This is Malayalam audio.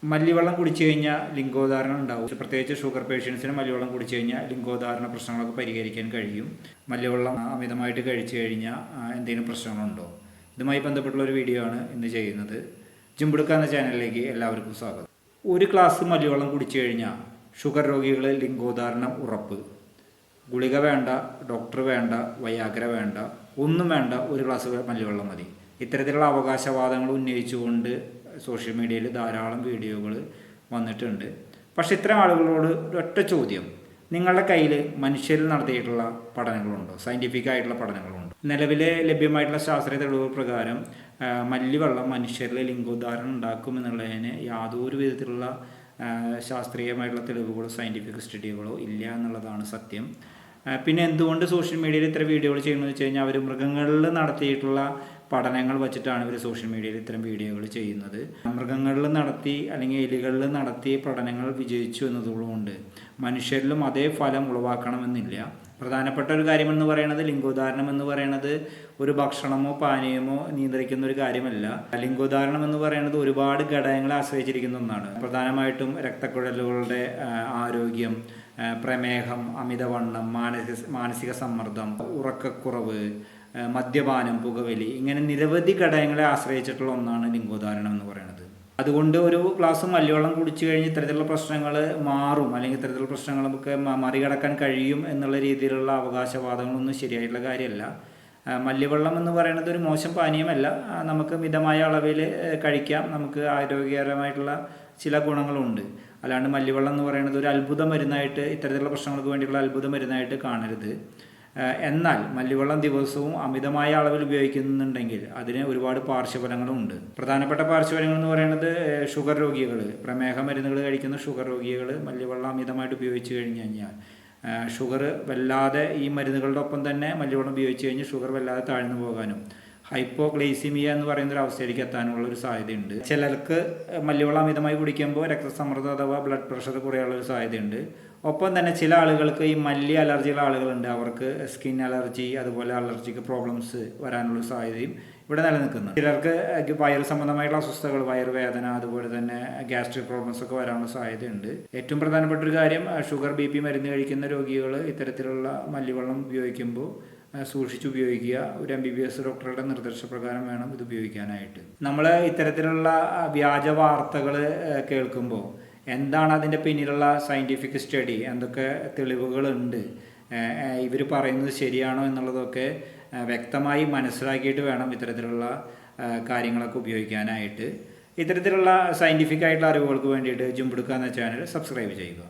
മല്ലിവെള്ളം കുടിച്ചു കഴിഞ്ഞാൽ ലിംഗോധാരണം ഉണ്ടാവും. പ്രത്യേകിച്ച് ഷുഗർ പേഷ്യൻസിന് മല്ലിവെള്ളം കുടിച്ചു കഴിഞ്ഞാൽ ലിംഗോധാരണ പ്രശ്നങ്ങളൊക്കെ പരിഹരിക്കാൻ കഴിയും. മല്ലിവെള്ളം അമിതമായിട്ട് കഴിച്ചു കഴിഞ്ഞാൽ എന്തെങ്കിലും പ്രശ്നങ്ങളുണ്ടോ? ഇതുമായി ബന്ധപ്പെട്ടുള്ള ഒരു വീഡിയോ ആണ് ഇന്ന് ചെയ്യുന്നത്. ജിംബുടുക്ക എന്ന ചാനലിലേക്ക് എല്ലാവർക്കും സ്വാഗതം. ഒരു ഗ്ലാസ് മല്ലിവെള്ളം കുടിച്ചു കഴിഞ്ഞാൽ ഷുഗർ രോഗികളിൽ ലിംഗോധാരണം ഉറപ്പ്. ഗുളിക വേണ്ട, ഡോക്ടർ വേണ്ട, വയാഗ്ര വേണ്ട, ഒന്നും വേണ്ട, ഒരു ഗ്ലാസ് മല്ലിവെള്ളം മതി. ഇത്തരത്തിലുള്ള അവകാശവാദങ്ങൾ ഉന്നയിച്ചുകൊണ്ട് സോഷ്യൽ മീഡിയയിൽ ധാരാളം വീഡിയോകൾ വന്നിട്ടുണ്ട്. പക്ഷേ ഇത്തരം ആളുകളോട് ഒരൊറ്റ ചോദ്യം: നിങ്ങളുടെ കയ്യിൽ മനുഷ്യരിൽ നടത്തിയിട്ടുള്ള പഠനങ്ങളുണ്ടോ? സയൻറ്റിഫിക് ആയിട്ടുള്ള പഠനങ്ങളുണ്ടോ? നിലവിലെ ലഭ്യമായിട്ടുള്ള ശാസ്ത്രീയ തെളിവുകൾ പ്രകാരം മല്ലിവെള്ളം മനുഷ്യരിൽ ലിംഗോധാരണം ഉണ്ടാക്കുമെന്നുള്ളതിന് യാതൊരു വിധത്തിലുള്ള ശാസ്ത്രീയമായിട്ടുള്ള തെളിവുകളോ സയൻറ്റിഫിക് സ്റ്റഡികളോ ഇല്ല എന്നുള്ളതാണ് സത്യം. പിന്നെ എന്തുകൊണ്ട് സോഷ്യൽ മീഡിയയിൽ ഇത്തരം വീഡിയോകൾ ചെയ്യുന്നതെന്ന് വെച്ച് കഴിഞ്ഞാൽ അവർ മൃഗങ്ങളിൽ നടത്തിയിട്ടുള്ള പഠനങ്ങൾ വച്ചിട്ടാണ് ഇവർ സോഷ്യൽ മീഡിയയിൽ ഇത്തരം വീഡിയോകൾ ചെയ്യുന്നത്. മൃഗങ്ങളിൽ നടത്തി അല്ലെങ്കിൽ എലികളിൽ നടത്തിയ പഠനങ്ങൾ വിജയിച്ചു എന്നതുകൊണ്ട് മനുഷ്യരിലും അതേ ഫലം ഉളവാക്കണമെന്നില്ല. പ്രധാനപ്പെട്ട ഒരു കാര്യമെന്ന് പറയുന്നത് ലിംഗോധാരണം എന്ന് പറയുന്നത് ഒരു ഭക്ഷണമോ പാനീയമോ നിയന്ത്രിക്കുന്ന ഒരു കാര്യമല്ല. ലിംഗോധാരണം എന്ന് പറയുന്നത് ഒരുപാട് ഘടകങ്ങളെ ആശ്രയിച്ചിരിക്കുന്ന ഒന്നാണ്. പ്രധാനമായിട്ടും രക്തക്കുഴലുകളുടെ ആരോഗ്യം, പ്രമേഹം, അമിതവണ്ണം, മാനസിക സമ്മർദ്ദം, ഉറക്കക്കുറവ്, മദ്യപാനം, പുകവലി, ഇങ്ങനെ നിരവധി ഘടകങ്ങളെ ആശ്രയിച്ചിട്ടുള്ള ഒന്നാണ് ലിംഗോധാരണം എന്ന് പറയുന്നത്. അതുകൊണ്ട് ഒരു ഗ്ലാസ് മല്ലിവെള്ളം കുടിച്ചു കഴിഞ്ഞ് ഇത്തരത്തിലുള്ള പ്രശ്നങ്ങൾ മാറും, അല്ലെങ്കിൽ ഇത്തരത്തിലുള്ള പ്രശ്നങ്ങൾ നമുക്ക് മറികടക്കാൻ കഴിയും എന്നുള്ള രീതിയിലുള്ള അവകാശവാദങ്ങളൊന്നും ശരിയായിട്ടുള്ള കാര്യമല്ല. മല്ലിവെള്ളം എന്ന് പറയുന്നത് ഒരു മോശം പാനീയമല്ല. നമുക്ക് മിതമായ അളവിൽ കഴിക്കാം. നമുക്ക് ആരോഗ്യകരമായിട്ടുള്ള ചില ഗുണങ്ങളുണ്ട്. അല്ലാണ്ട് മല്ലിവെള്ളം എന്ന് പറയുന്നത് ഒരു അത്ഭുത മരുന്നായിട്ട്, ഇത്തരത്തിലുള്ള പ്രശ്നങ്ങൾക്ക് വേണ്ടിയുള്ള അത്ഭുത മരുന്നായിട്ട് കാണരുത്. എന്നാൽ മല്ലിവെള്ളം ദിവസവും അമിതമായ അളവിൽ ഉപയോഗിക്കുന്നുണ്ടെങ്കിൽ അതിന് ഒരുപാട് പാർശ്വഫലങ്ങളുണ്ട്. പ്രധാനപ്പെട്ട പാർശ്വഫലങ്ങൾ എന്ന് പറയുന്നത് ഷുഗർ രോഗികൾ, പ്രമേഹ മരുന്നുകൾ കഴിക്കുന്ന ഷുഗർ രോഗികൾ മല്ലിവെള്ളം അമിതമായിട്ട് ഉപയോഗിച്ച് കഴിഞ്ഞ് കഴിഞ്ഞാൽ ഷുഗർ വല്ലാതെ, ഈ മരുന്നുകളുടെ ഒപ്പം തന്നെ മല്ലിവെള്ളം ഉപയോഗിച്ച് കഴിഞ്ഞ് ഷുഗർ വല്ലാതെ താഴ്ന്നു പോകാനും ഹൈപ്പോഗ്ലൈസിമിയ എന്ന് പറയുന്ന ഒരു അവസ്ഥയിലേക്ക് എത്താനുള്ള ഒരു സാധ്യതയുണ്ട്. ചിലർക്ക് മല്ലിവെള്ളം അമിതമായി കുടിക്കുമ്പോൾ രക്തസമ്മർദ്ദം അഥവാ ബ്ലഡ് പ്രഷർ കുറയാനുള്ള ഒരു സാധ്യതയുണ്ട്. ഒപ്പം തന്നെ ചില ആളുകൾക്ക് ഈ മല്ലി അലർജിയുള്ള ആളുകളുണ്ട്. അവർക്ക് സ്കിൻ അലർജി, അതുപോലെ അലർജിക്ക് പ്രോബ്ലംസ് വരാനുള്ള സാധ്യതയും ഇവിടെ നിലനിൽക്കുന്നു. ചിലർക്ക് വയറ് സംബന്ധമായിട്ടുള്ള അസ്വസ്ഥതകൾ, വയറുവേദന, അതുപോലെ തന്നെ ഗ്യാസ്ട്രിക് പ്രോബ്ലംസ് ഒക്കെ വരാനുള്ള സാധ്യതയുണ്ട്. ഏറ്റവും പ്രധാനപ്പെട്ട ഒരു കാര്യം, ഷുഗർ BP മരുന്ന് കഴിക്കുന്ന രോഗികൾ ഇത്തരത്തിലുള്ള മല്ലിവെള്ളം ഉപയോഗിക്കുമ്പോൾ സൂക്ഷിച്ച് ഉപയോഗിക്കുക. ഒരു MBBS ഡോക്ടറുടെ നിർദ്ദേശപ്രകാരം വേണം ഇത് ഉപയോഗിക്കാനായിട്ട്. നമ്മൾ ഇത്തരത്തിലുള്ള വ്യാജ വാർത്തകൾ കേൾക്കുമ്പോൾ എന്താണ് അതിൻ്റെ പിന്നിലുള്ള സയൻറ്റിഫിക് സ്റ്റഡി, എന്തൊക്കെ തെളിവുകളുണ്ട്, ഇവർ പറയുന്നത് ശരിയാണോ എന്നുള്ളതൊക്കെ വ്യക്തമായി മനസ്സിലാക്കിയിട്ട് വേണം ഇത്തരത്തിലുള്ള കാര്യങ്ങളൊക്കെ ഉപയോഗിക്കാനായിട്ട്. ഇത്തരത്തിലുള്ള സയൻറ്റിഫിക് ആയിട്ടുള്ള അറിവുകൾക്ക് വേണ്ടിയിട്ട് ജിംബുടുക്ക എന്ന ചാനൽ സബ്സ്ക്രൈബ് ചെയ്യുക.